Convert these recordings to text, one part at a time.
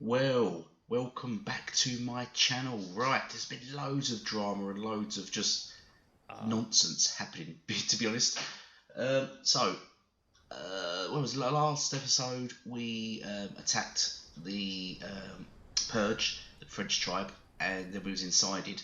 Well, welcome back to my channel. Right, there's been loads of drama and loads of just nonsense happening, to be honest. What was the last episode? We attacked the Purge, the French tribe, and then we was incited.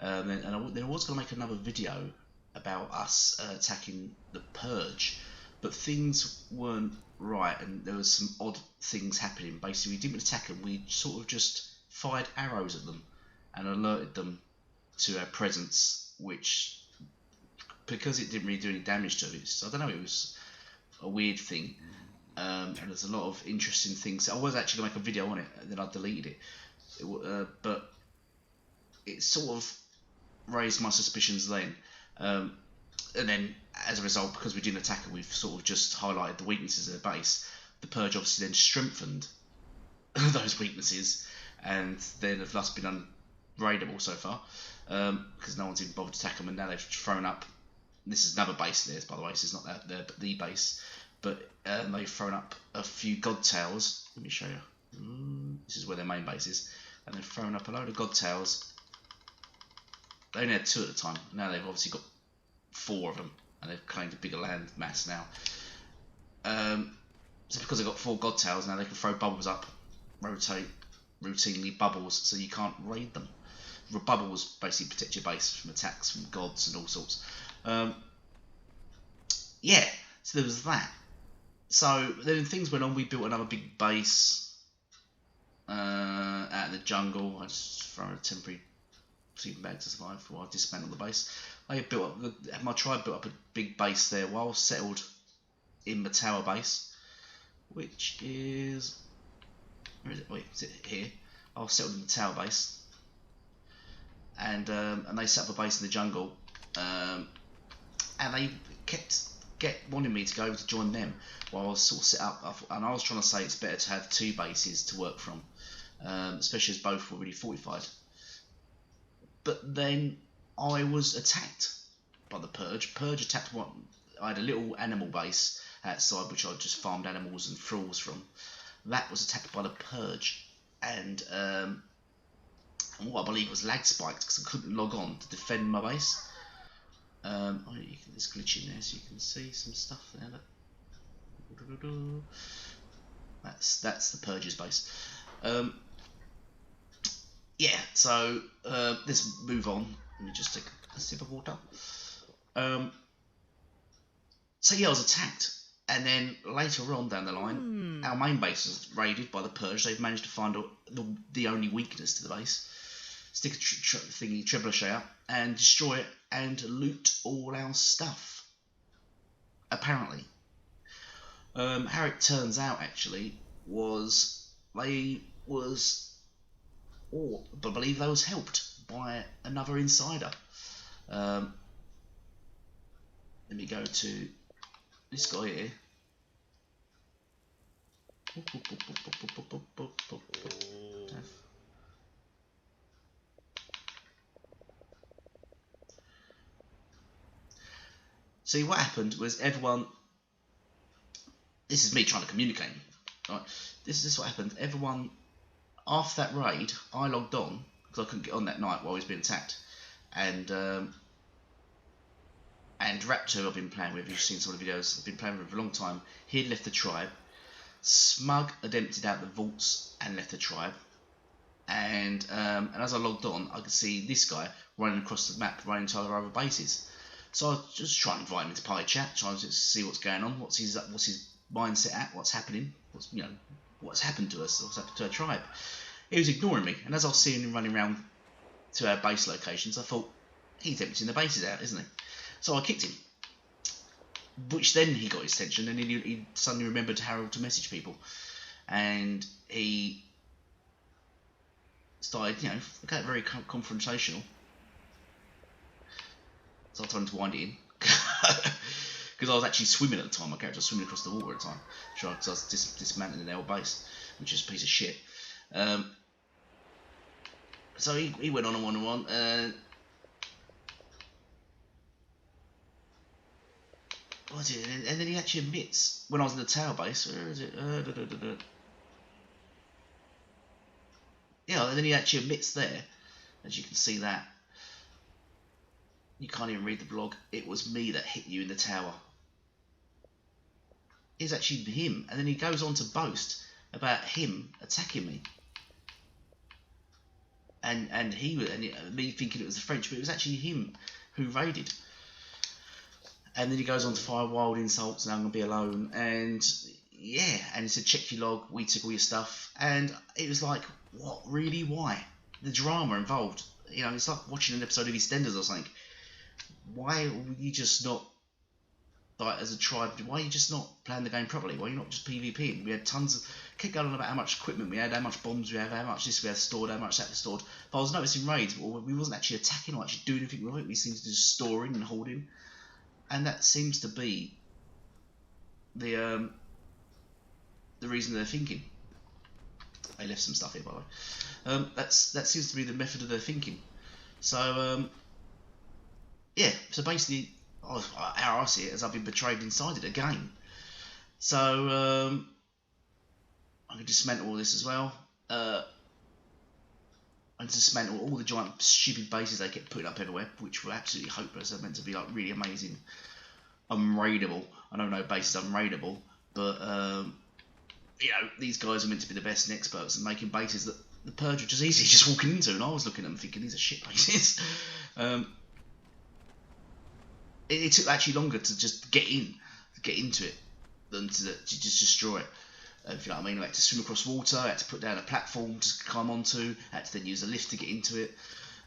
Then I was going to make another video about us attacking the Purge, but things weren't right, and there was some odd things happening. Basically, we didn't attack them, we sort of just fired arrows at them and alerted them to our presence, which, because it didn't really do any damage to it, so I don't know, it was a weird thing. And there's a lot of interesting things. I was actually going to make a video on it, and then I deleted it. But it sort of raised my suspicions then. And then, as a result, because we didn't attack it, we've sort of just highlighted the weaknesses of the base. The Purge obviously then strengthened those weaknesses, and then have thus been unraidable so far, because no one's even bothered to attack them, and now they've thrown up. This is another base of theirs, by the way, so it's not the base, but they've thrown up a few god towers. Let me show you. This is where their main base is, and they've thrown up a load of god towers. They only had 2 at the time. Now they've obviously got 4 of them, and they've claimed a bigger land mass now. So because they've got 4 god towers now, they can throw bubbles up, rotate routinely bubbles, so you can't raid them. Bubbles basically protect your base from attacks from gods and all sorts. Yeah, so there was that. So then things went on. We built another big base out in the jungle. I just throw a temporary sleeping bag to survive while I dismantled the base. My tribe built up a big base there while I was settled in the tower base, which is, where is it? Wait, is it here? I was settled in the tower base, and they set up a base in the jungle, and they kept wanting me to go over to join them while I was sort of set up. And I was trying to say it's better to have 2 bases to work from, especially as both were really fortified. But then I was attacked by the Purge. Purge attacked one. I had a little animal base outside which I just farmed animals and thralls from. That was attacked by the Purge, and what I believe was lag spiked because I couldn't log on to defend my base. There's glitch in there, so you can see some stuff there. Look. That's the Purge's base. Yeah, so let's move on. Let me just take a sip of water. So yeah, I was attacked, and then later on down the line, our main base was raided by the Purge. They've managed to find the only weakness to the base, stick a trebuchet up, and destroy it and loot all our stuff. Apparently, how it turns out actually was I believe they was helped by another insider. Let me go to this guy here. See, what happened was everyone. This is me trying to communicate. Right? This is what happened. Everyone, after that raid, I logged on because I couldn't get on that night while I was being attacked, and Raptor I've been playing with. You've seen some of the videos. I've been playing with for a long time. He had left the tribe. Smug had emptied out the vaults and left the tribe. And as I logged on, I could see this guy running across the map, running to other bases. So I was just trying to invite him into party chat, trying to see what's going on, what's his mindset at, what's happening, what's happened to us, what's happened to our tribe. He was ignoring me, and as I was seeing him running around to our base locations, I thought, he's emptying the bases out, isn't he? So I kicked him, which then he got his attention, and he suddenly remembered how to message people, and he started, get very confrontational. So I told him to wind it in, because I was actually swimming at the time. My character was swimming across the water at the time, because I was dismantling their old base, which is a piece of shit. So he went on and on and on, and what is it? And then he actually admits, when I was in the tower base, where is it? Yeah, and then he actually admits there, as you can see that. You can't even read the blog. It was me that hit you in the tower. It's actually him, and then he goes on to boast about him attacking me, and me thinking it was the French, but it was actually him who raided. And then he goes on to fire wild insults, and I'm gonna be alone, and yeah, and he said, check your log, we took all your stuff, and it was like, what, really, why? The drama involved, you know, it's like watching an episode of EastEnders or something. Why were you just not, like, as a tribe, why are you just not playing the game properly? Why are you not just PvPing? We had tons of, kept going on about how much equipment we had, how much bombs we had, how much this we had stored, how much that was stored. But I was noticing raids, we wasn't actually attacking or actually doing anything with it. We seemed to just storing and holding. And that seems to be the reason they're thinking. I left some stuff here, by the way. That seems to be the method of their thinking. So yeah. So basically, how I see it, as I've been betrayed inside it again. So I can dismantle all this as well. I dismantle all the giant stupid bases they kept putting up everywhere, which were absolutely hopeless. They're meant to be like really amazing, unraidable. I don't know bases unraidable, but you know, these guys are meant to be the best and experts in making bases that the Purge were just easy just walking into, and I was looking at them thinking these are shit bases. It took actually longer to just get into it than to just destroy it. If you know what I mean, I had to swim across water, I had to put down a platform to climb onto, I had to then use a lift to get into it.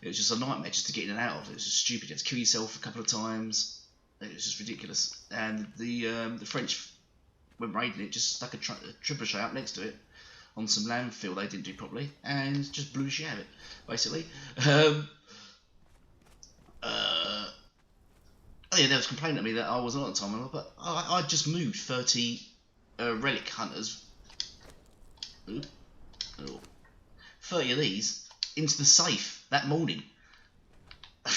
It was just a nightmare just to get in and out of it. It was just stupid. You had to kill yourself a couple of times. It was just ridiculous. And the French, when raiding it, just stuck a trebuchet up next to it on some landfill they didn't do properly, and just blew shit out of it, basically. Oh yeah, they was complaining to me that I wasn't on time, but I just moved 30 relic hunters, 30 of these into the safe that morning.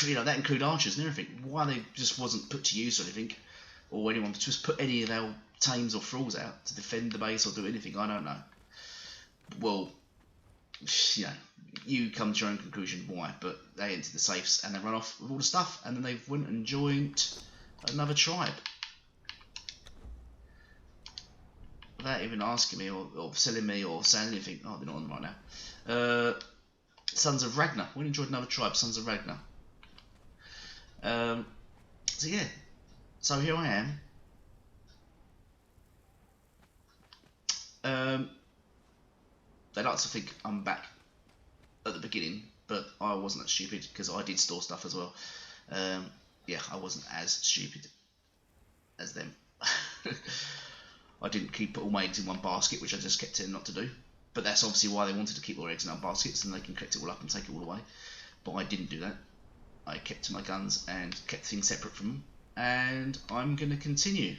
You know, that include archers and everything. Why they just wasn't put to use or anything, or anyone just put any of our tames or thralls out to defend the base or do anything, I don't know. Well, you know, you come to your own conclusion why, but they entered the safes and they run off with all the stuff, and then they went and joined another tribe without even asking me or selling me or saying anything. Oh, they're not on right now. Sons of Ragnar. Went and joined another tribe, Sons of Ragnar. So yeah, so here I am. They like to think I'm back at the beginning, but I wasn't that stupid because I did store stuff as well. Yeah, I wasn't as stupid as them. I didn't keep all my eggs in one basket, which I just kept telling not to do. But that's obviously why they wanted to keep all their eggs in our baskets, and they can collect it all up and take it all away. But I didn't do that. I kept to my guns and kept things separate from them, and I'm going to continue.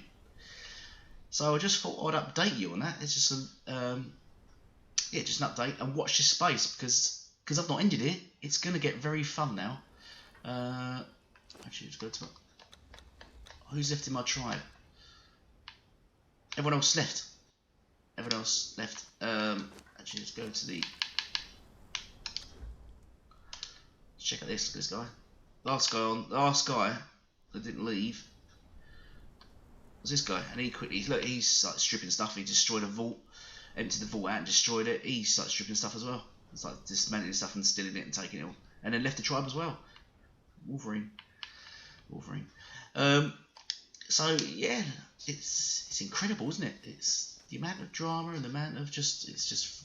So I just thought I'd update you on that. It's just yeah, just an update, and watch this space because I've not ended it. It's going to get very fun now. Actually, let's go to who's left in my tribe. Everyone else left. Everyone else left. Actually, let's go to the. Let's check out this guy. Last guy that didn't leave was this guy, and he quickly look. He's like stripping stuff. He destroyed a vault. Emptied the vault out and destroyed it. He started stripping stuff as well. It's like dismantling stuff and stealing it and taking it all. And then left the tribe as well. Wolverine. So yeah, it's incredible, isn't it? It's the amount of drama and the amount of it's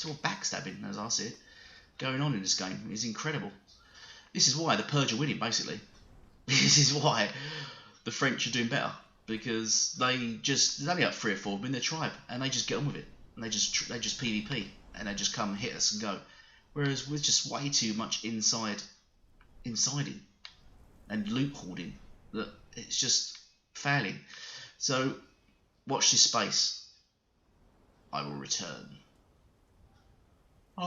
all backstabbing, as I see it, going on in this game. It's incredible. This is why the Purge are winning, basically. This is why the French are doing better. Because there's only like 3 or 4 of them in their tribe, and they just get on with it, and they just PvP, and they just come hit us and go. Whereas we're just way too much inside it, and loot hoarding that it's just failing. So watch this space. I will return. Oh.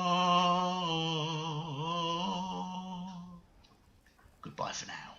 Goodbye for now.